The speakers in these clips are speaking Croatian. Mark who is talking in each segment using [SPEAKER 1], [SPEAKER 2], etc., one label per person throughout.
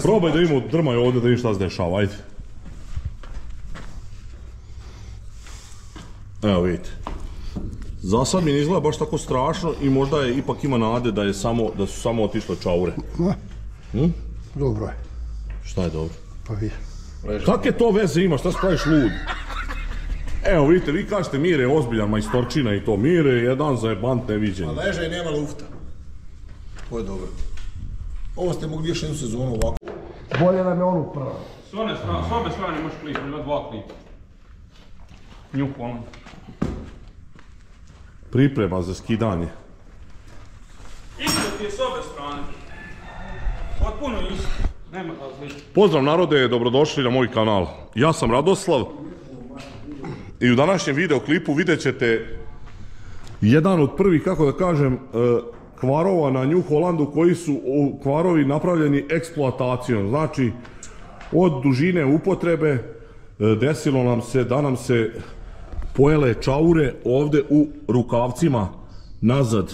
[SPEAKER 1] Probaj da imamo drmaj ovdje da vidim šta se dešava, ajde. Evo vidite. Za sad mi ne izgleda baš tako strašno i možda je ipak ima nade da su samo otišle čaure.
[SPEAKER 2] Dobro je.
[SPEAKER 1] Šta je dobro?
[SPEAKER 2] Pa vi.
[SPEAKER 1] Kakve to veze ima, šta se praviš lud? Evo vidite, vi kažete Mire je ozbiljan majstorčina i to. Mire je jedan zajebant neviđenje.
[SPEAKER 3] A leže i nema lufta. Ovo je dobro. Ovo ste mogli još jednu sezonu ovako.
[SPEAKER 2] Bolje nam je onu prvo.
[SPEAKER 4] S obe strane imaš klip, ima 2 klipa. New Holland.
[SPEAKER 1] Priprema za skidanje.
[SPEAKER 4] Isto ti je s obe strane. Potpuno isto. Nema različite.
[SPEAKER 1] Pozdrav narode, dobrodošli na moj kanal. Ja sam Radoslav. I u današnjem videoklipu vidjet ćete jedan od prvih, kako da kažem, kvarova na New Hollandu koji su kvarovi napravljeni eksploatacijom. Znači, od dužine upotrebe desilo nam se da nam se pojele čaure ovdje u rukavcima nazad.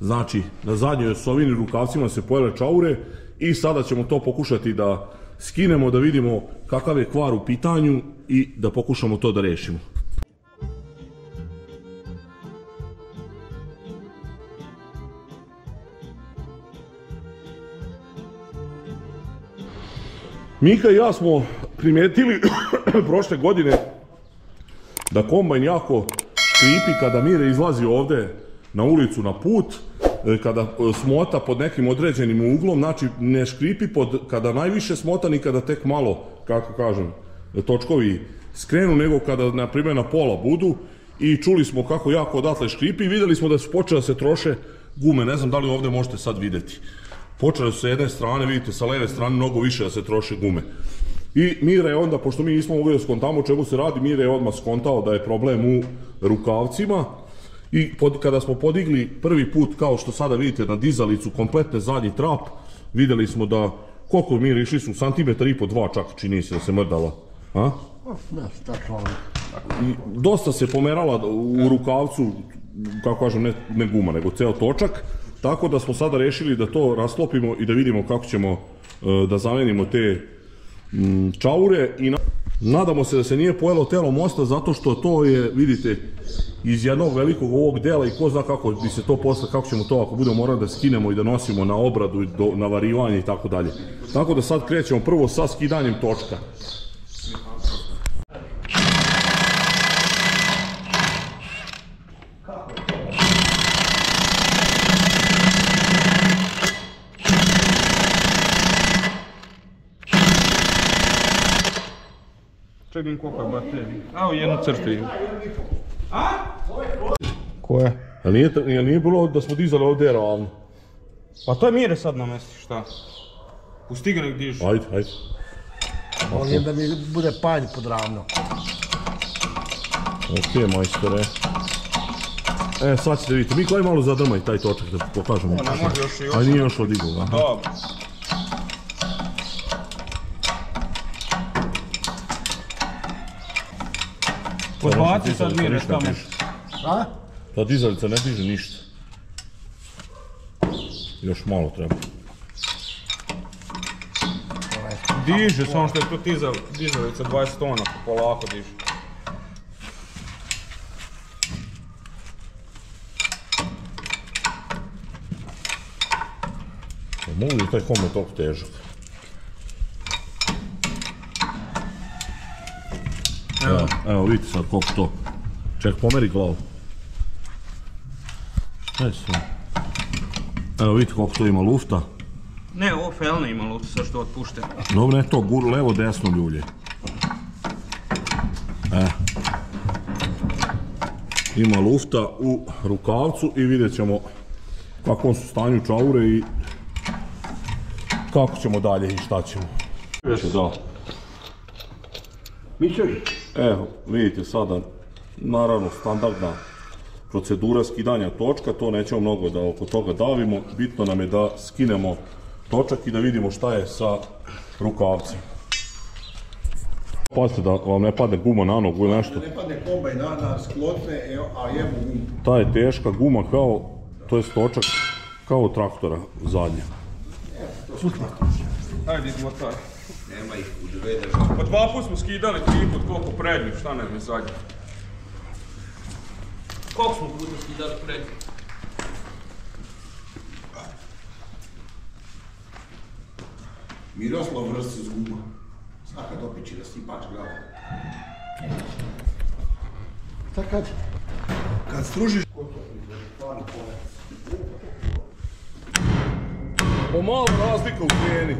[SPEAKER 1] Znači, na zadnjoj osovini rukavcima se pojele čaure i sada ćemo to pokušati da skinemo, da vidimo kakav je kvar u pitanju i da pokušamo to da rešimo. Mika i ja smo primijetili prošle godine da kombajn jako škripi kada Mire izlazi ovdje na ulicu na put, kada smota pod nekim određenim uglom, znači ne škripi kada najviše smota ni kada tek malo, kako kažem, točkovi skrenu, nego kada na primjer na pola budu i čuli smo kako jako odatle škripi i vidjeli smo da su počele da se troše gume, ne znam da li ovdje možete sad vidjeti. Počele su sa jedne strane, vidite sa leve strane mnogo više da se troše gume. I Mire je onda, pošto mi nismo mogli da skontamo o čemu se radi, Mire je odmah skontao da je problem u rukavcima. I kada smo podigli prvi put, kao što sada vidite na dizalicu, kompletne zadnji trap, vidjeli smo da, koliko Mire, išli su santimetar i po 2 čak, čini se da se mrdala. I dosta se pomerala u rukavcu, kako kažem, ne guma, nego ceo točak. Tako da smo sada rešili da to rasklopimo i da vidimo kako ćemo da zamenimo te čaure i nadamo se da se nije pojelo telo mosta zato što to je, vidite, iz jednog velikog ovog dela i ko zna kako bi se to posle, kako ćemo to ako budemo morali da skinemo i da nosimo na obradu, na varivanje i tako dalje. Tako da sad krećemo prvo sa skidanjem točka.
[SPEAKER 4] Čekaj koliko je baterija. Evo jednu crtu ima. A?
[SPEAKER 2] Koje?
[SPEAKER 1] Jel nije bilo da smo dizali ovdje ravno?
[SPEAKER 4] Pa to je Mire sad namesti, šta? Pusti ga nek dižu.
[SPEAKER 1] Ajde.
[SPEAKER 2] Volim da mi bude panj pod ravno.
[SPEAKER 1] Ok, majstore. Sad ćete vidjeti. Miko, aj malo zadrmaj taj točak da pokažemo.
[SPEAKER 4] Ne može još i još.
[SPEAKER 1] Aj nije još odigao.
[SPEAKER 4] Dobro. Podbaci sad Mire tamo.
[SPEAKER 2] A?
[SPEAKER 1] Ta dizalica ne diže ništa. Još malo treba.
[SPEAKER 4] Diže, samo što je to dizalica 20 tona, polako diže.
[SPEAKER 1] Mogu li taj komad toliko težak? Evo vidite sad koliko to. Ček, pomeri glavu. Evo vidite koliko to ima lufta.
[SPEAKER 4] Ne, ovo felne ima lufta, sve što otpušte.
[SPEAKER 1] Dobro, ne to, levo desno ljulje. Ima lufta u rukavcu i vidjet ćemo u kakvom su stanju čaure i kako ćemo dalje i šta ćemo. Evo, vidite sada, naravno standardna procedura skidanja točka, to nećemo mnogo da oko toga davimo, bitno nam je da skinemo točak i da vidimo šta je sa rukavcem. Pazite da vam ne padne guma na nogu ili nešto.
[SPEAKER 3] Ne padne kombajn na sklotne, a jebo gumu.
[SPEAKER 1] Ta je teška guma kao, to je točak kao od traktora zadnja.
[SPEAKER 4] Hajde iz motora.
[SPEAKER 3] Nema ih u dve države.
[SPEAKER 4] Po 2 put smo skidali, 3 put koliko prednjih, šta nam je zadnje? Koliko smo puta skidali prednjih?
[SPEAKER 3] Miroslav vrst se zguba. Zna kad opići da stipač glava.
[SPEAKER 2] Šta kad?
[SPEAKER 3] Kad stružiš...
[SPEAKER 1] Po malo razlika u cijeni.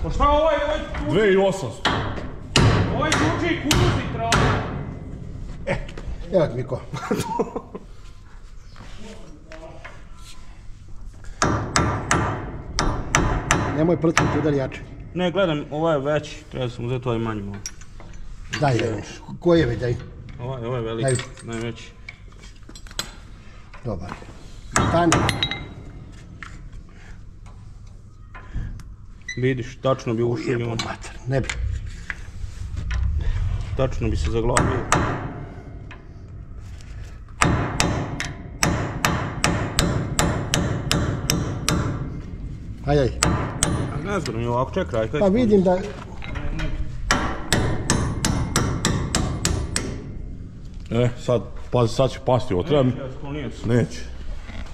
[SPEAKER 4] Pa šta ovaj
[SPEAKER 1] 2800.
[SPEAKER 4] Ovaj zvuči i kukuzi trava.
[SPEAKER 2] Evo ti Miko. Nemoj prcati, udari jače.
[SPEAKER 4] Ne, gledam, ovaj je veći, treba sam uzeti ovaj manji malo.
[SPEAKER 2] Daj, koji je već, daj.
[SPEAKER 4] Ovaj je veliki, najveći.
[SPEAKER 2] Dobar. Stani.
[SPEAKER 4] Vidiš, tačno bi ušao i on.
[SPEAKER 2] Mater, ne bi.
[SPEAKER 4] Tačno bi se zaglavio.
[SPEAKER 2] Ajaj.
[SPEAKER 4] Ne znam mi ovako, čekaj.
[SPEAKER 2] Pa vidim da...
[SPEAKER 1] Sad, pazi, sad će pasti ovo, treba mi... Neće.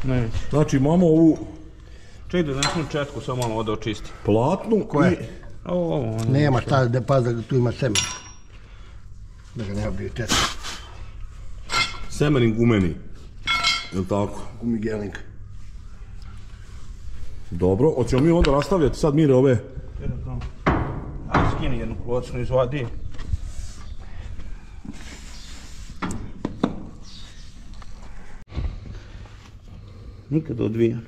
[SPEAKER 4] Neće.
[SPEAKER 1] Znači imamo ovu
[SPEAKER 4] Čekaj da nesmo četku, samo malo ovdje očisti.
[SPEAKER 1] platnu
[SPEAKER 2] Koje?
[SPEAKER 4] Ovo.
[SPEAKER 2] Nema šta, da pazi da tu ima semen. Da ga nema bio teta.
[SPEAKER 1] semenin gumeni. Jel' tako?
[SPEAKER 2] Gumigeling.
[SPEAKER 1] Dobro, hoćemo mi onda nastavljati sad Mire ove...
[SPEAKER 4] Ajde skini jednu klocnu, izvadi. Nikad odvijan.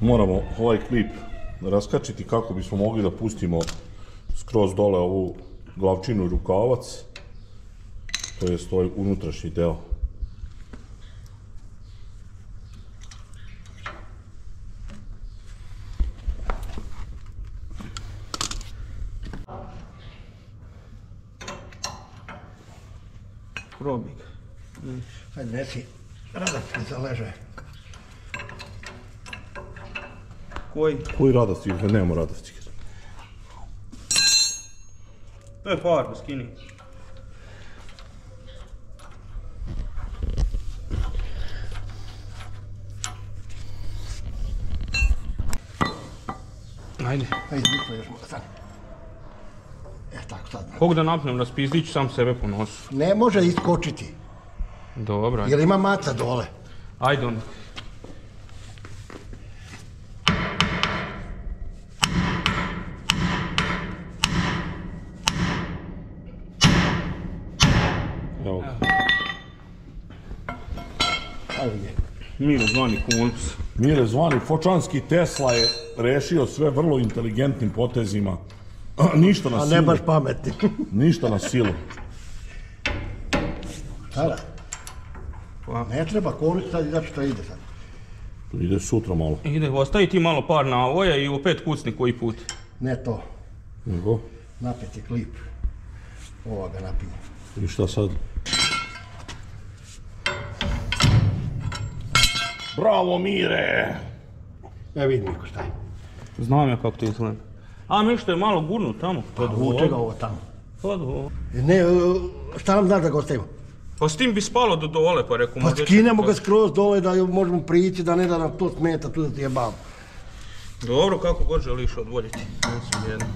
[SPEAKER 1] Moramo ovaj klip raskačiti kako bismo mogli da pustimo skroz dole ovu glavčinu i rukavac, to jest ovaj unutrašnji deo.
[SPEAKER 4] Probi ga.
[SPEAKER 2] Hajde, nesi. Radatski za ležaj.
[SPEAKER 4] Koji?
[SPEAKER 1] Radostik? Nemamo radostik.
[SPEAKER 4] To je farba, skini. Ajde.
[SPEAKER 2] Ajde, niko još malo sad. Tako sad.
[SPEAKER 4] Kog da napnem, raspizdit ću sam sebe po nosu.
[SPEAKER 2] Ne može iskočiti.
[SPEAKER 4] Dobro, ajde.
[SPEAKER 2] Jer ima maca dole.
[SPEAKER 4] Ajde onda.
[SPEAKER 1] Evo.
[SPEAKER 2] Ajde gdje.
[SPEAKER 4] Miro zvani Kunc.
[SPEAKER 1] Mire zvani Fočanski Tesla je rešio sve vrlo inteligentnim potezima. Ništa na
[SPEAKER 2] A
[SPEAKER 1] silu.
[SPEAKER 2] ne baš pametni.
[SPEAKER 1] Ništa na silu.
[SPEAKER 2] Sada. Ne treba koristiti sad i zato što ide sad.
[SPEAKER 1] Ide sutra malo.
[SPEAKER 4] Ide, ostavi ti malo par navoja i opet kucni koji put.
[SPEAKER 2] Ne to.
[SPEAKER 1] Nego?
[SPEAKER 2] Napeti klip. Ova ga napinje.
[SPEAKER 1] I šta sad? Bravo Mire!
[SPEAKER 2] Vidi Miko šta je.
[SPEAKER 4] Znam ja kako ti izgleda. A mi što je malo gurnu tamo.
[SPEAKER 2] Vuče ga ovo tamo.
[SPEAKER 4] Ovo.
[SPEAKER 2] Ne, šta nam znaš da ga ostavimo?
[SPEAKER 4] Pa s tim bi spalo do dole, pa reku.
[SPEAKER 2] Pa skinemo ga skroz dole da možemo prići, da ne da nam to smeta, tu da ti jebam.
[SPEAKER 4] Dobro, kako god želiš odvoljiti. Mislim jedno.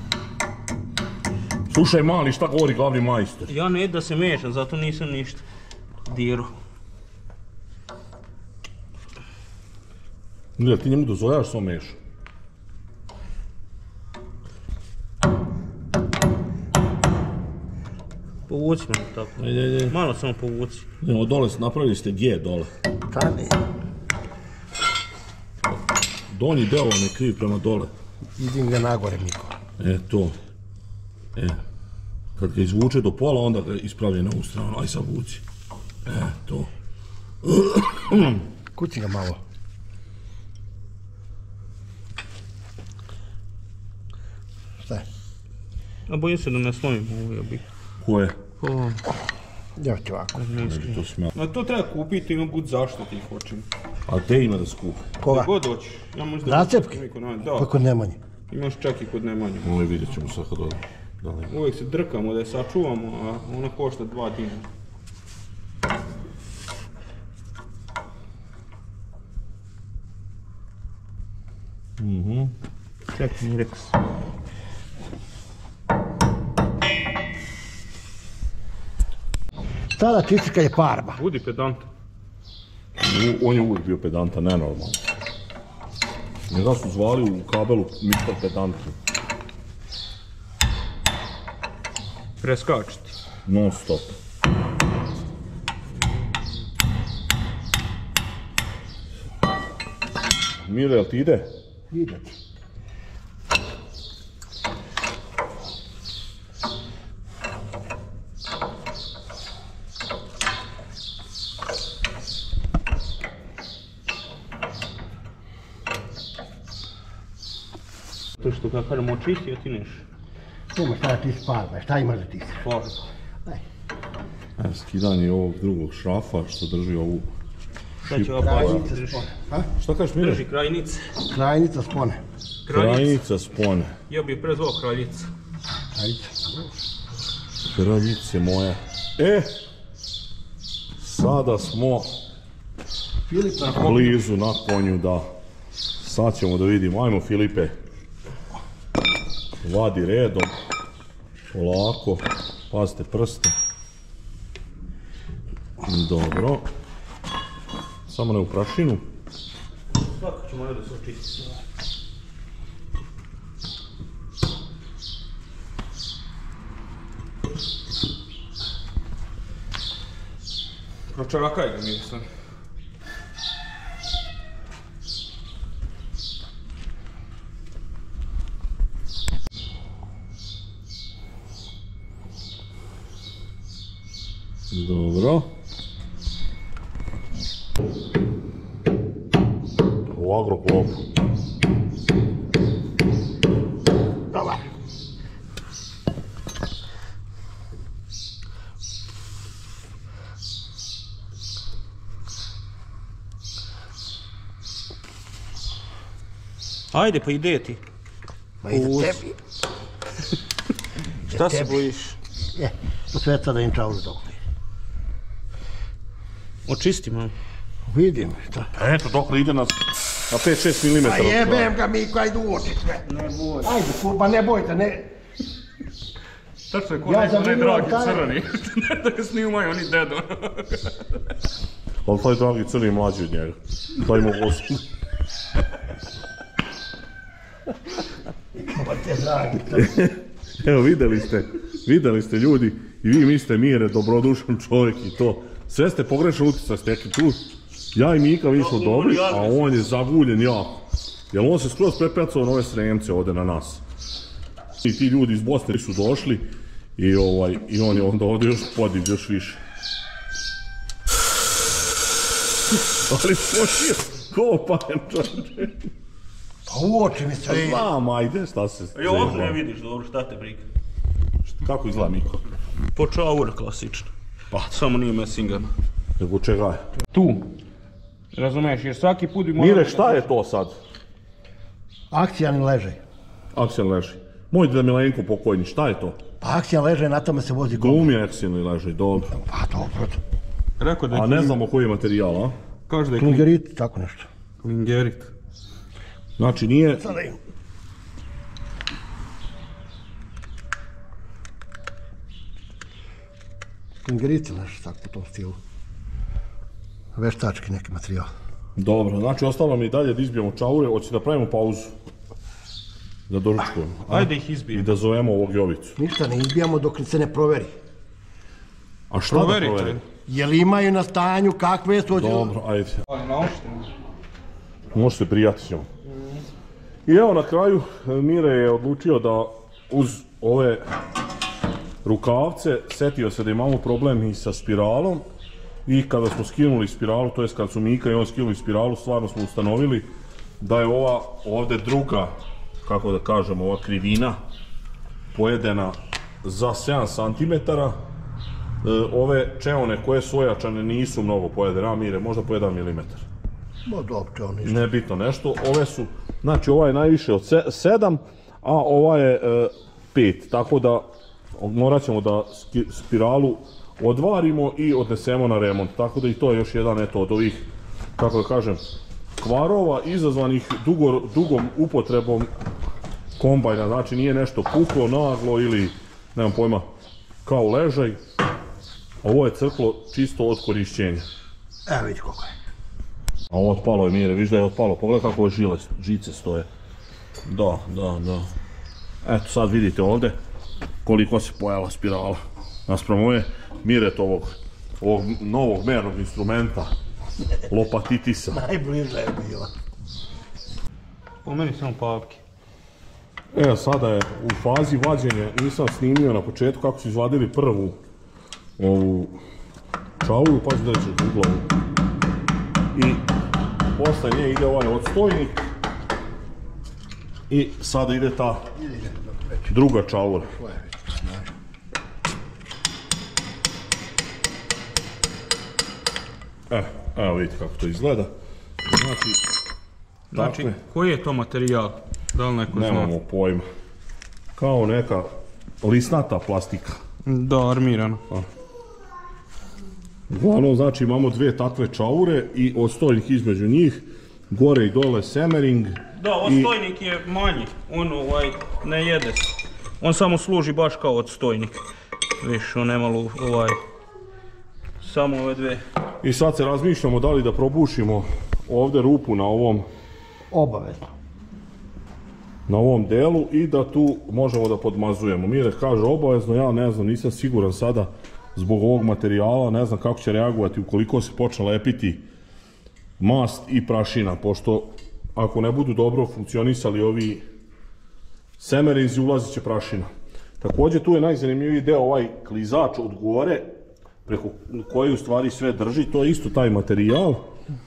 [SPEAKER 1] Slušaj mali, šta govori glavni majstor?
[SPEAKER 4] Ja ne da se mešam, zato nisam ništa diru.
[SPEAKER 1] Nije, ti njemu dozvoljaš svoj mešu?
[SPEAKER 4] Povuci me tako.
[SPEAKER 1] Ajde.
[SPEAKER 4] Malo samo povuci.
[SPEAKER 1] Evo dole, napravili ste G dole.
[SPEAKER 2] Stani.
[SPEAKER 1] Donji deo vam je kriv prema dole.
[SPEAKER 2] Idim ga nagore, Miko.
[SPEAKER 1] To. Kad ga izvuče do pola, onda ga ispravlja na ovu stranu. Aj sad vuci. To.
[SPEAKER 2] Kuci ga malo. Šta je?
[SPEAKER 4] A bojim se da ne slomim ovu jebik.
[SPEAKER 1] Ko je?
[SPEAKER 2] Evo ti ovako.
[SPEAKER 1] To smija.
[SPEAKER 4] No to treba kupiti, ima bud zašto ti ih hoćem.
[SPEAKER 1] A te ima da skupi?
[SPEAKER 2] Koga?
[SPEAKER 4] Gdje god hoćeš. Ja možda...
[SPEAKER 2] Nacepke?
[SPEAKER 4] Da,
[SPEAKER 2] Pa kod Nemanje.
[SPEAKER 4] imaš čak i kod Nemanje.
[SPEAKER 1] Ovo vidjet ćemo sad kad odem.
[SPEAKER 4] Uvijek se drkamo da je sačuvamo, a ona košta 2 dinara. Ček mi rekao.
[SPEAKER 2] Sada čisti kad je farba.
[SPEAKER 4] Budi pedant.
[SPEAKER 1] On je uvijek bio pedantan, nenormalno. Njega su zvali u kabelu Mr. Pedantki.
[SPEAKER 4] Preskačiti.
[SPEAKER 1] Non stop. Mire, jel ti ide?
[SPEAKER 2] Ide ti.
[SPEAKER 4] To što kad kažemo očisti, a ti neš.
[SPEAKER 2] Nema šta da ti farba, šta imaš da ti se?
[SPEAKER 4] Farba.
[SPEAKER 1] Skidanje ovog drugog šrafa što drži ovu...
[SPEAKER 4] Sad će ova
[SPEAKER 2] Krajnica
[SPEAKER 4] bačiti.
[SPEAKER 2] spone.
[SPEAKER 1] Šta kažeš, Mire?
[SPEAKER 4] Drži krajnice.
[SPEAKER 2] Krajnica spone.
[SPEAKER 1] Kraljica spone.
[SPEAKER 4] Ja bi je prezvao kraljica.
[SPEAKER 2] Krajnica.
[SPEAKER 1] Kraljice moje. Sada smo
[SPEAKER 2] Filip
[SPEAKER 1] blizu na konju, da. Sad ćemo da vidimo. Ajmo, Filipe. Vadi redom. Polako. Pazite prste. Dobro. Samo ne u prašinu.
[SPEAKER 4] Svako ćemo da se očisti. Pročarakaj ga mi sam.
[SPEAKER 1] Dobro. U agroklopu.
[SPEAKER 2] Dobar.
[SPEAKER 4] Ajde, pa ide ti.
[SPEAKER 2] Ma ide tebi.
[SPEAKER 4] Šta se bojiš?
[SPEAKER 2] U sveca da im čauru dok.
[SPEAKER 4] Očisti, mami.
[SPEAKER 2] Vidim šta.
[SPEAKER 1] Eto, dokle ide na 5-6 mm.
[SPEAKER 2] A jebem ga Miko, ajde uoči sve. Ne bojte. Ajde, kurba, ne bojte, ne.
[SPEAKER 4] Tačno je ko
[SPEAKER 2] Ja sam
[SPEAKER 4] onaj
[SPEAKER 2] vidio
[SPEAKER 4] dragi
[SPEAKER 2] taj-
[SPEAKER 4] crni. Da ga snimaju oni dedo.
[SPEAKER 1] Ali taj dragi crni je mlađi od njega. Taj ima 8.
[SPEAKER 2] Pa te dragi.
[SPEAKER 1] Evo, videli ste ljudi, i vi mislite Mire, dobrodušan čovjek i to. Sve ste pogrešno utjecali, ste rekli tu, ja i Mika mi smo dobri, a on je zavuljen jako. Jer on se skroz prepecao na ove Sremce ovdje na nas. I ti ljudi iz Bosne su došli i on je onda ovdje još podiv, još više. Ali počio, ko pajem čovječe.
[SPEAKER 2] Pa uoči mi sve.
[SPEAKER 1] Znam, ajde, šta se
[SPEAKER 4] I ovdje
[SPEAKER 1] zezla.
[SPEAKER 4] ne vidiš dobro, šta te briga.
[SPEAKER 1] Kako izgleda Miko?
[SPEAKER 4] Po čaura klasično.
[SPEAKER 1] Pa.
[SPEAKER 4] Samo nije mesingama.
[SPEAKER 1] Nego čega je?
[SPEAKER 4] Tu. Razumiješ, jer svaki put bi morao...
[SPEAKER 1] Mire, šta je to sad?
[SPEAKER 2] Akcijani ležaj.
[SPEAKER 1] Aksion leži. Moj deda Milenko pokojni, šta je to?
[SPEAKER 2] Pa akcijan leže, na tome se vozi gol.
[SPEAKER 1] Glumi Aksion leži, dobro.
[SPEAKER 2] Pa dobro.
[SPEAKER 4] Rekao da je
[SPEAKER 1] A ne znamo koji je materijal, a?
[SPEAKER 4] Kaže da je
[SPEAKER 2] Klingerit, tako nešto.
[SPEAKER 4] klingerit.
[SPEAKER 1] Znači nije...
[SPEAKER 2] Sada im. Klingerit leže, tako u tom stilu. Veštački neki materijal.
[SPEAKER 1] Dobro, znači ostalo mi dalje da izbijemo čaure, hoće da pravimo pauzu. Da doručkujemo. a?
[SPEAKER 4] Ajde ih
[SPEAKER 1] I
[SPEAKER 4] izbijemo.
[SPEAKER 1] da zovemo ovog Jovicu.
[SPEAKER 2] Ništa ne izbijamo dok se ne proveri.
[SPEAKER 1] A šta da
[SPEAKER 4] Proverite.
[SPEAKER 1] proveri?
[SPEAKER 2] Jel imaju na stanju kakve su...
[SPEAKER 1] Dobro, ajde.
[SPEAKER 4] Ali naoštrimo.
[SPEAKER 1] Može se prijati s njom. I evo na kraju, Mire je odlučio da uz ove rukavce setio se da imamo problem i sa spiralom. I kada smo skinuli spiralu, to jest kad su Mika i on skinuli spiralu, stvarno smo ustanovili da je ova ovdje druga, kako da kažem, ova krivina pojedena za 7 cm ove čeone koje su ojačane nisu mnogo pojedene, Mire, možda po 1 mm.
[SPEAKER 2] Možda opće on isto.
[SPEAKER 1] Nebitno nešto, ove su, znači ova je najviše od 7, a ova je 5, tako da morat ćemo da spiralu odvarimo i odnesemo na remont, tako da i to je još jedan eto od ovih, kako da kažem, kvarova izazvanih dugom upotrebom kombajna, znači nije nešto puklo, naglo ili, nemam pojma, kao ležaj, ovo je crklo čisto od korišćenja.
[SPEAKER 2] Evo vidi koliko je.
[SPEAKER 1] A ovo otpalo je, Mire, viš da je otpalo, pogledaj kako ove žice stoje. Da. Eto sad vidite ovdje koliko se pojela spirala. Naspram ove, Mire, ovog novog mernog instrumenta, lopatitisa.
[SPEAKER 2] Najbliže je bila.
[SPEAKER 4] Po meni samo papke.
[SPEAKER 1] Evo sada je u fazi vađenja, nisam snimio na početku kako su izvadili prvu ovu čauru, pa ću da ću uglavu. I posle nje ide ovaj odstojnik i sada ide ta druga čaura. Evo vidite kako to izgleda.
[SPEAKER 4] Znači, koji je to materijal? Da li neko zna?
[SPEAKER 1] Nemamo pojma. Kao neka lisnata plastika.
[SPEAKER 4] Da, armirano.
[SPEAKER 1] Uglavnom, znači imamo dve takve čaure i odstojnik između njih, gore i dole semering.
[SPEAKER 4] Da, odstojnik je manji, on ne jede se. On samo služi baš kao odstojnik. Viš, on nema samo ove dve.
[SPEAKER 1] I sad se razmišljamo da li da probušimo ovdje rupu na ovom
[SPEAKER 2] Obavezno.
[SPEAKER 1] na ovom delu i da tu možemo da podmazujemo. Mire kaže obavezno, ja ne znam, nisam siguran sada zbog ovog materijala, ne znam kako će reagovati ukoliko se počne lepiti mast i prašina, pošto ako ne budu dobro funkcionisali ovi semerinzi, ulazit će prašina. Također tu je najzanimljiviji deo ovaj klizač od gore, preko koji u stvari sve drži, to je isto taj materijal.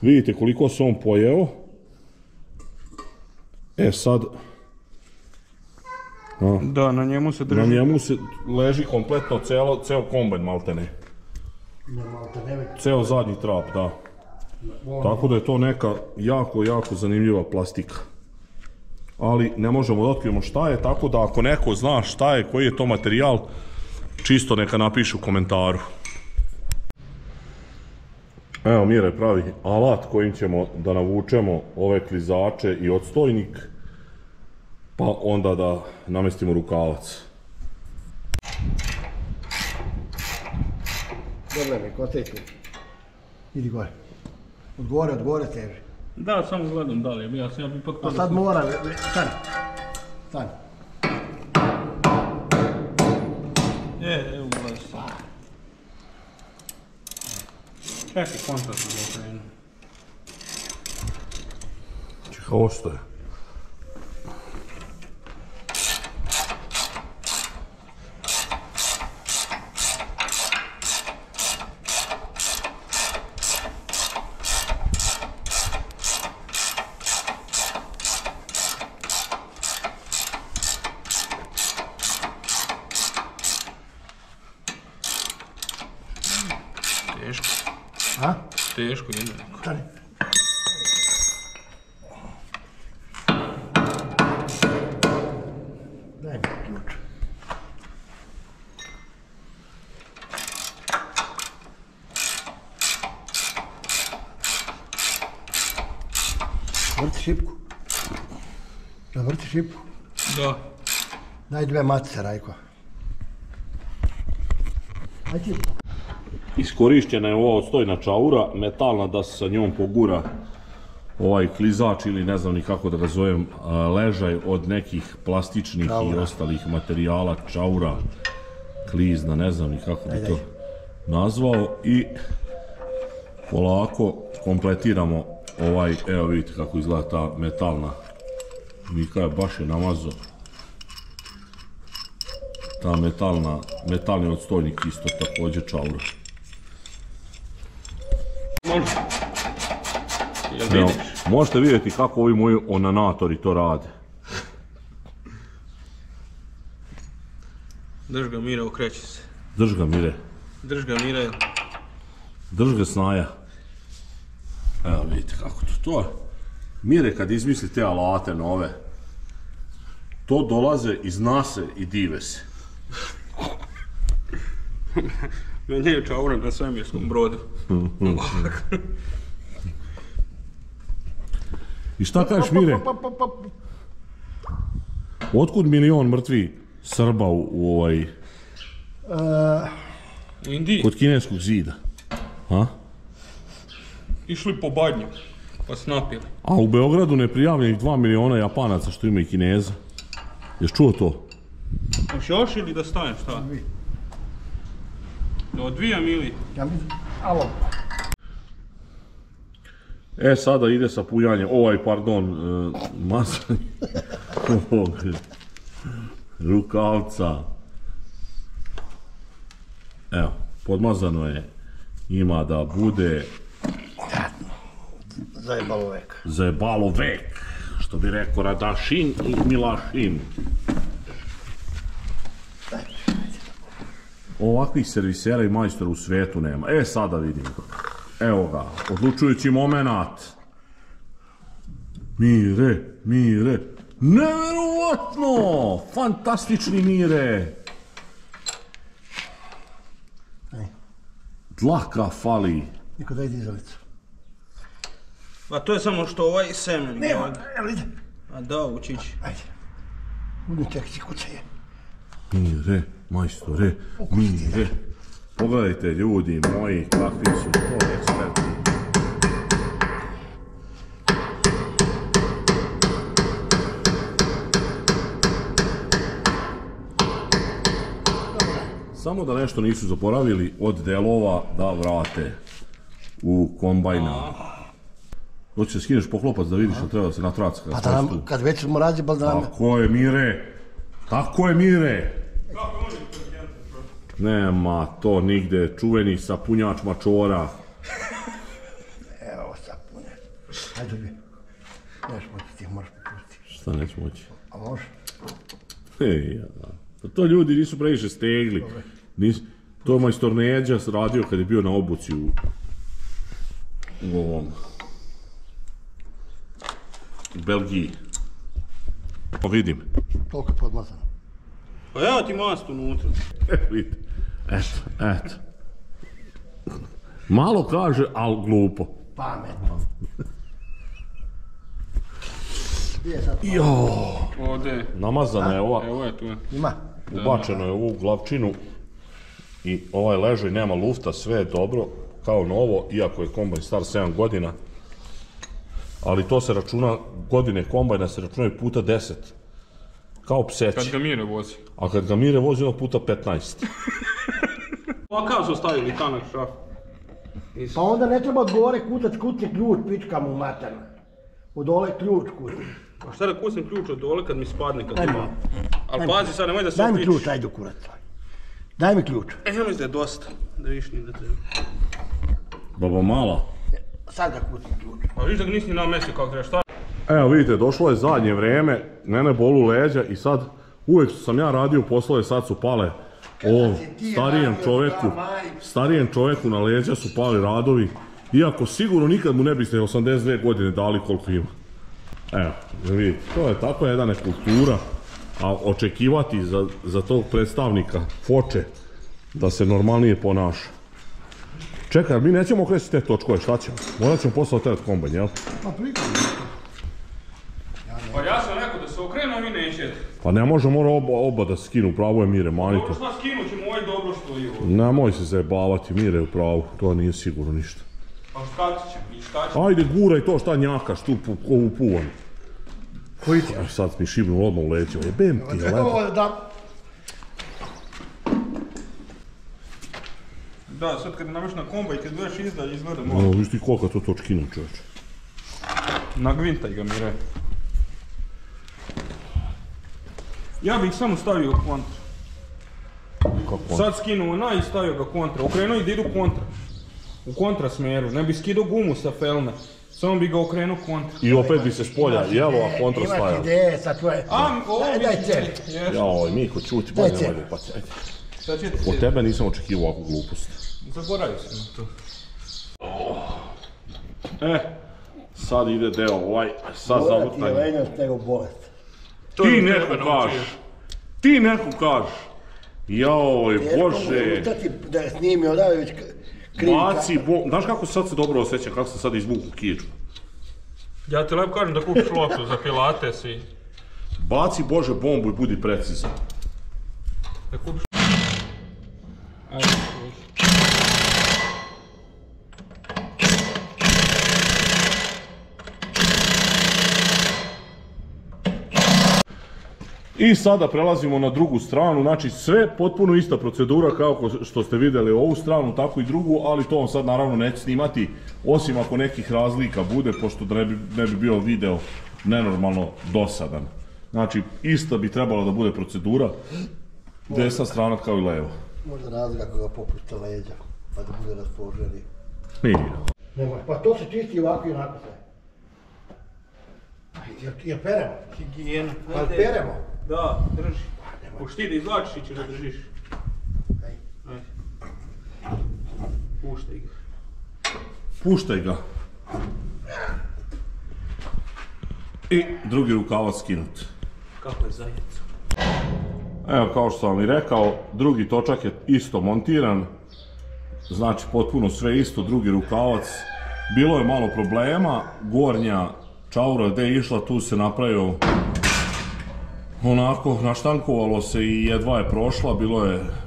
[SPEAKER 1] Vidite koliko se on pojeo. Sad...
[SPEAKER 4] Da, na njemu se drži.
[SPEAKER 1] Na njemu se leži kompletno ceo kombajn maltene. Ceo zadnji trap, da. Tako da je to neka jako zanimljiva plastika. Ali ne možemo da otkrijemo šta je, tako da ako neko zna šta je, koji je to materijal, čisto neka napiše u komentaru. Evo Mire pravi alat kojim ćemo da navučemo ove klizače i odstojnik, pa onda da namestimo rukavac.
[SPEAKER 2] Dobro mi, koteću. Idi gore. Od gore teži.
[SPEAKER 4] Da, samo gledam da li je, ja bi ipak to...
[SPEAKER 2] A sad mora, stani.
[SPEAKER 4] Evo gledaj sad. Čekaj, kontakt da okrenu.
[SPEAKER 1] Čekaj, ovo što je?
[SPEAKER 4] Teško.
[SPEAKER 2] A?
[SPEAKER 4] Teško ide.
[SPEAKER 2] Stani. Daj mi ključ. Vrti šipku. Da vrti šipku.
[SPEAKER 4] Da.
[SPEAKER 2] Daj dve matice, Rajko. Aj ti.
[SPEAKER 1] Iskorišćena je ova odstojna čaura, metalna, da se sa njom pogura ovaj klizač ili ne znam ni kako da ga zovem, ležaj od nekih plastičnih i ostalih materijala, čaura, klizna, ne znam ni kako bi to nazvao, i polako kompletiramo ovaj, evo vidite kako izgleda ta metalna, Mika je baš je namazao, ta metalni odstojnik isto također čaura. Evo, možete vidjeti kako ovi moji onanatori to rade.
[SPEAKER 4] Drž ga Mire, okreći se.
[SPEAKER 1] Drž ga Mire.
[SPEAKER 4] Drž ga, Mire.
[SPEAKER 1] Drž ga snaja. Evo vidite kako to je. Mire kad izmisli te alate nove, to dolaze iz nase i dive se.
[SPEAKER 4] Meni je čauran na svemirskom brodu.
[SPEAKER 1] I šta kažeš Mire? Otkud milion mrtvi Srba u ovaj...
[SPEAKER 4] U Indiji.
[SPEAKER 1] Kod kineskog zida? A?
[SPEAKER 4] Išli po badnju, pa snapili.
[SPEAKER 1] A u Beogradu neprijavljenih 2 miliona Japanaca što ima i Kineza. Jesi čuo to?
[SPEAKER 4] Hoš još ili da stajem, šta? Da odvijam ili?
[SPEAKER 2] Ja mislim, alo.
[SPEAKER 1] E, sada ide sa pujanjem, mazanje ovog rukavca. Evo, podmazano je, ima da bude...
[SPEAKER 2] Zajebalo vek.
[SPEAKER 1] Zajebalo vek, što bi rekao Radašin i Milašin. Ovakvih servisera i majstora u svijetu nema. E, sada vidimo. Evo ga, odlučujući moment. Mire, Mire. Neverovatno! Fantastični Mire. Dlaka fali.
[SPEAKER 2] Niko da ide izalicu.
[SPEAKER 4] A to je samo što ovaj semen.
[SPEAKER 2] Nema, evo ide.
[SPEAKER 4] A da, učić.
[SPEAKER 2] Ajde. Udni čekci kuće je.
[SPEAKER 1] Mire, majstore, Mire. Pogledajte ljudi moji, kakvi su to eksperti. Samo da nešto nisu zaboravili od delova da vrate u kombajna. Doći se skineš poklopac da vidiš što treba da se natracka.
[SPEAKER 2] Pa da nam, kad već smo razjebali da nam...
[SPEAKER 1] Tako je, Mire. Tako je, Mire. Nema to nigde, čuveni sapunjač mačora.
[SPEAKER 2] Evo sapunjač. Ajde bi. Neš moći, ti moraš popustiti.
[SPEAKER 1] Šta neće moći?
[SPEAKER 2] A može?
[SPEAKER 1] Ej, pa to ljudi nisu previše stegli. To je majstor Neđa radio kad je bio na obuci u ovom... u Belgiji. Pa vidim.
[SPEAKER 2] Toliko podmazano.
[SPEAKER 4] Pa evo ti mast unutra.
[SPEAKER 1] Vidite. Eto. Malo kaže, ali glupo.
[SPEAKER 2] Pametno. Gdje je sad?
[SPEAKER 4] Ovdje.
[SPEAKER 1] Namazana je ova.
[SPEAKER 4] Evo je tu.
[SPEAKER 2] Ima?
[SPEAKER 1] Ubačeno je u ovu glavčinu i ovaj ležaj nema lufta, sve je dobro, kao novo, iako je kombajn star 7 godina. Ali to se računa, godine kombajna se računaju puta 10. Kao pseći.
[SPEAKER 4] Kad ga Mire vozi.
[SPEAKER 1] A kad ga Mire vozi, ono puta 15.
[SPEAKER 4] Ovakav su stavili tanak šaf.
[SPEAKER 2] Pa onda ne treba odgovore kutac kutni ključ, pička mu materna. Od ole ključ kutni.
[SPEAKER 4] A šta da kusnem ključ od dole kad mi spadne kad
[SPEAKER 2] Ajme.
[SPEAKER 4] ima? Ali pazi sad, nemoj da se
[SPEAKER 2] Daj mi
[SPEAKER 4] opičiš.
[SPEAKER 2] ključ, ajde u kurac. Daj mi ključ.
[SPEAKER 4] Ja mislim da je dosta. Da viš ni da treba.
[SPEAKER 1] Baba mala.
[SPEAKER 2] Sad ga kutni ključ.
[SPEAKER 4] Pa viš da ga nisi ni namestio kako treba, šta?
[SPEAKER 1] Evo vidite, došlo je zadnje vreme, mene bolu leđa i sad uvijek što sam ja radio poslove, sad su pale ovom starijem čovjeku na leđa su pali radovi, iako sigurno nikad mu ne biste 82 godine dali koliko ima. Evo, vidite, to je tako jedna nekultura, a očekivati za tog predstavnika Foče da se normalnije ponaša. Čekaj, mi nećemo okresiti te točkove, šta ćemo? Morat ćemo posle oterat kombajn, jel?
[SPEAKER 2] Pa prikladno.
[SPEAKER 4] Pa ja sam rekao da se okrenu, a vi nećete.
[SPEAKER 1] Pa ne može, mora oba da skinu, pravo je Mire, mani
[SPEAKER 4] Dobro
[SPEAKER 1] to.
[SPEAKER 4] šta skinut ćemo, ovaj dobro stoji ovdje.
[SPEAKER 1] Nemoj se zajebavati, Mire je u pravu, to nije sigurno ništa.
[SPEAKER 4] Pa šta će, i šta će?
[SPEAKER 1] Ajde, guraj to, šta njakaš tu ovu puvanu.
[SPEAKER 2] Koji ti?
[SPEAKER 1] Sad mi šibnu odmah u leđima, jebem ti, lepo.
[SPEAKER 4] Da, sad kad namiš na komba i kad gledaš izdalje izgleda malo.
[SPEAKER 1] Viš ti kolika to točkina, čovječe.
[SPEAKER 4] Nagvintaj ga, Mire. Ja bih samo stavio kontra. Sad skinuo onaj i stavio ga kontra. Okrenuo i da idu kontra. U kontra smjeru. Ne bi skidao gumu sa felme. Samo bi ga okrenuo kontra.
[SPEAKER 1] I opet bi se s polja jelo, a kontra
[SPEAKER 2] Imaš
[SPEAKER 1] stajalo.
[SPEAKER 2] ideje sa tvoje...
[SPEAKER 4] A, ovo
[SPEAKER 2] Daj
[SPEAKER 4] mislim...
[SPEAKER 2] ceri.
[SPEAKER 1] Jao, Miko, čuti, bolje nemoj lupati, ajde. Od tebe nisam očekivao ovakvu glupost.
[SPEAKER 4] Zaboravio sam na to.
[SPEAKER 1] Sad ide deo ovaj, sad
[SPEAKER 2] Mora ti je
[SPEAKER 1] zavutanje.
[SPEAKER 2] lenjost nego bolest.
[SPEAKER 1] Ti neko kažeš. Joj, Bože.
[SPEAKER 2] Ustati da je snimio odavde već krivi
[SPEAKER 1] Baci, znaš kako sad se dobro osjećam, kako sam sad izvuku kiču.
[SPEAKER 4] Ja ti lepo kažem da kupiš loptu za pilates i...
[SPEAKER 1] Baci, Bože, bombu i budi precizan.
[SPEAKER 4] Da kupiš... Ajde,
[SPEAKER 1] I sada prelazimo na drugu stranu, znači sve potpuno ista procedura kao što ste vidjeli ovu stranu, tako i drugu, ali to vam sad naravno neće snimati, osim ako nekih razlika bude, pošto ne bi bio video nenormalno dosadan. Znači, ista bi trebala da bude procedura, desna strana kao i leva.
[SPEAKER 2] Možda razlika ako ga popušta leđa, pa da bude raspoloženiji.
[SPEAKER 1] Nije.
[SPEAKER 2] Nemoj, pa to se čisti ovako i onako sve. Jer peremo.
[SPEAKER 4] higijena.
[SPEAKER 2] Pa peremo.
[SPEAKER 4] Da, drži. Hoćeš ti da izvlačiš i ćeš da držiš. Ajde. Puštaj ga.
[SPEAKER 1] Puštaj ga. I drugi rukavac skinut.
[SPEAKER 4] Kako je zajedno?
[SPEAKER 1] Evo, kao što sam vam i rekao, drugi točak je isto montiran. Znači, potpuno sve isto, drugi rukavac. Bilo je malo problema, gornja čaura gdje je išla, tu se napravio onako, naštankovalo se i jedva je prošla,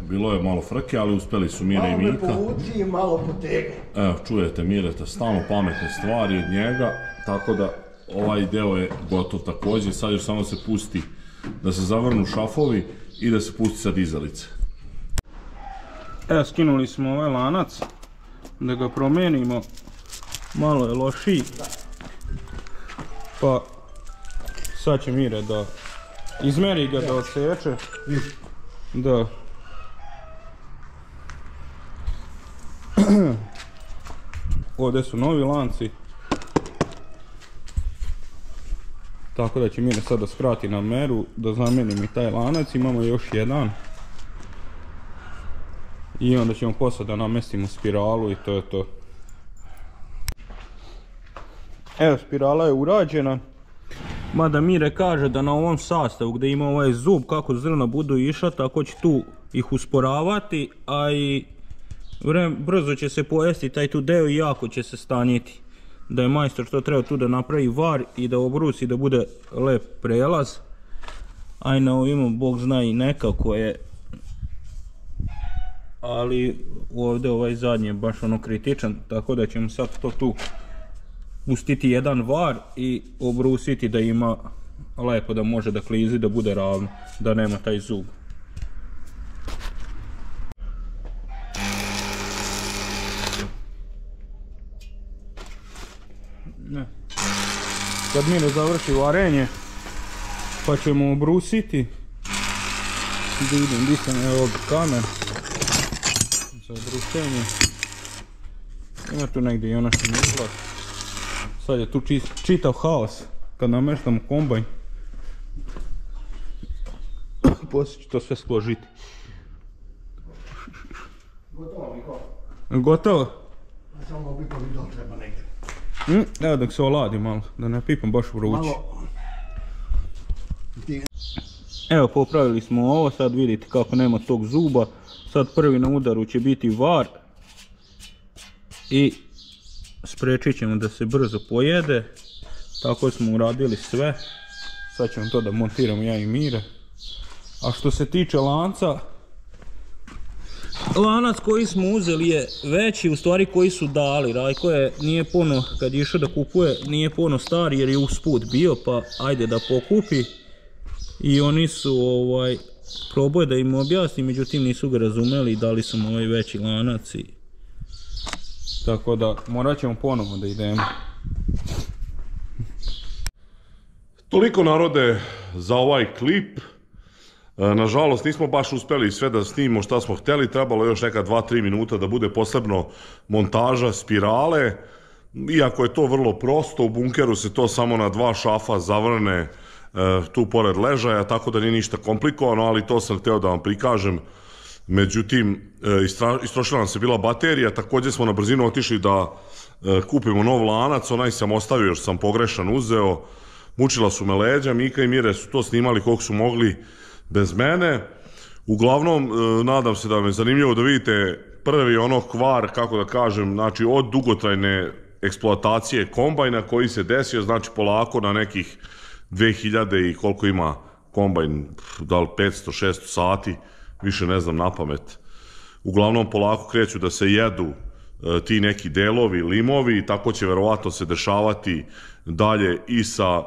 [SPEAKER 1] bilo je malo frke, ali uspjeli su Mire i Mika.
[SPEAKER 2] Malo me povuci i malo potegne.
[SPEAKER 1] Evo, čujete Mireta, stalno pametne stvari od njega, tako da ovaj deo je gotov također, sad još samo se pusti da se zavrnu šafovi i da se pusti sa dizalice.
[SPEAKER 4] Evo, skinuli smo ovaj lanac, da ga promijenimo, malo je lošiji, pa sad će Mire da izmeri ga, da odseče, da. Ovdje su novi lanci, tako da će Mire sad da skrati na meru, da zamijenim i taj lanac, imamo još jedan. I onda ćemo poslije da namestimo spiralu i to je to. Evo, spirala je urađena. Mada Mire kaže da na ovom sastavu gdje ima ovaj zub, kako zrna budu išla, tako će tu ih usporavati, a i brzo će se pojesti taj tu deo i jako će se stanjiti. Da je majstor što treba tu da napravi var i da obrusi da bude lep prelaz. Aj na ovim Bog zna i nekako je, ali ovdje ovaj zadnji je baš ono kritičan, tako da ćemo sad to tu pustiti jedan var i obrusiti da ima lepo, da može da klizi, da bude ravno, da nema taj zub. Ne. Kad Mire završi varenje, pa ćemo obrusiti. Da vidim, di sam je ovdje kamen za obrušenje. Ima tu negdje i ono što mi izgleda. Sad je tu čitav haos kad nameštamo kombajn. Poslije ću to sve složiti.
[SPEAKER 2] Gotovo, Niko.
[SPEAKER 4] Gotovo?
[SPEAKER 2] Samo bi video treba negdje.
[SPEAKER 4] Evo dok se oladi malo, da ne pipam baš vrući.
[SPEAKER 2] Malo.
[SPEAKER 4] Evo, popravili smo ovo, sad vidite kako nema tog zuba. Sad prvi na udaru će biti var. I spriječit ćemo da se brzo pojede. Tako smo uradili sve. Sad ćemo to da montiramo ja i Mire. A što se tiče lanca, lanac koji smo uzeli je veći, u stvari koji su dali. Rajko je, nije puno, kad je išao da kupuje, nije puno stari jer je usput bio, pa ajde da pokupi. I oni su probao da im objasni, međutim nisu ga razumeli i dali su mu ovaj veći lanac i... Tako da morat ćemo ponovno da idemo.
[SPEAKER 1] Toliko narode za ovaj klip. Nažalost nismo baš uspjeli sve da snimimo šta smo htjeli, trebalo još neka 2-3 minuta da bude posebno montaža spirale. Iako je to vrlo prosto, u bunkeru se to samo na 2 šafa zavrne tu pored ležaja, tako da nije ništa komplikovano, ali to sam htio da vam prikažem međutim istrošila nam se bila baterija, također smo na brzinu otišli da kupimo nov lanac, onaj sam ostavio, još sam pogrešan uzeo, mučila su me leđa, Mika i Mire su to snimali koliko su mogli bez mene. Uglavnom, nadam se da vam je zanimljivo da vidite prvi kvar, kako da kažem, znači od dugotrajne eksploatacije kombajna koji se desio, znači polako na nekih 2000 i koliko ima kombajn, da li 500-600 sati, više ne znam na pamet. Uglavnom polako kreću da se jedu ti neki delovi, limovi i tako će verovatno se dešavati dalje i sa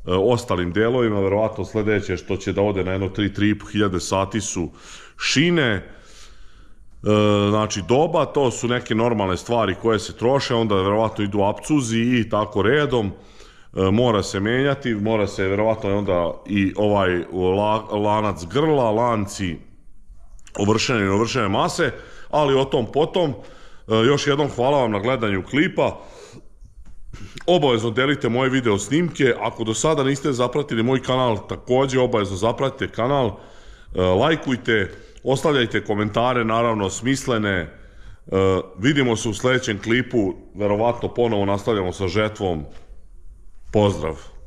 [SPEAKER 1] ostalim delovima. Verovatno sledeće što će da ode na jedno 3-3,5 hiljade sati su šine, znači doba, to su neke normalne stvari koje se troše, onda verovatno idu apcuzi i tako redom. Mora se menjati, mora se verovatno onda i ovaj lanac grla, lanci ovršene i neovršene mase, ali o tom potom. Još jednom hvala vam na gledanju klipa. Obavezno delite moje video snimke. Ako do sada niste zapratili moj kanal, također obavezno zapratite kanal. Lajkujte, ostavljajte komentare, naravno smislene. Vidimo se u sljedećem klipu. Verovatno ponovo nastavljamo sa žetvom. Pozdrav!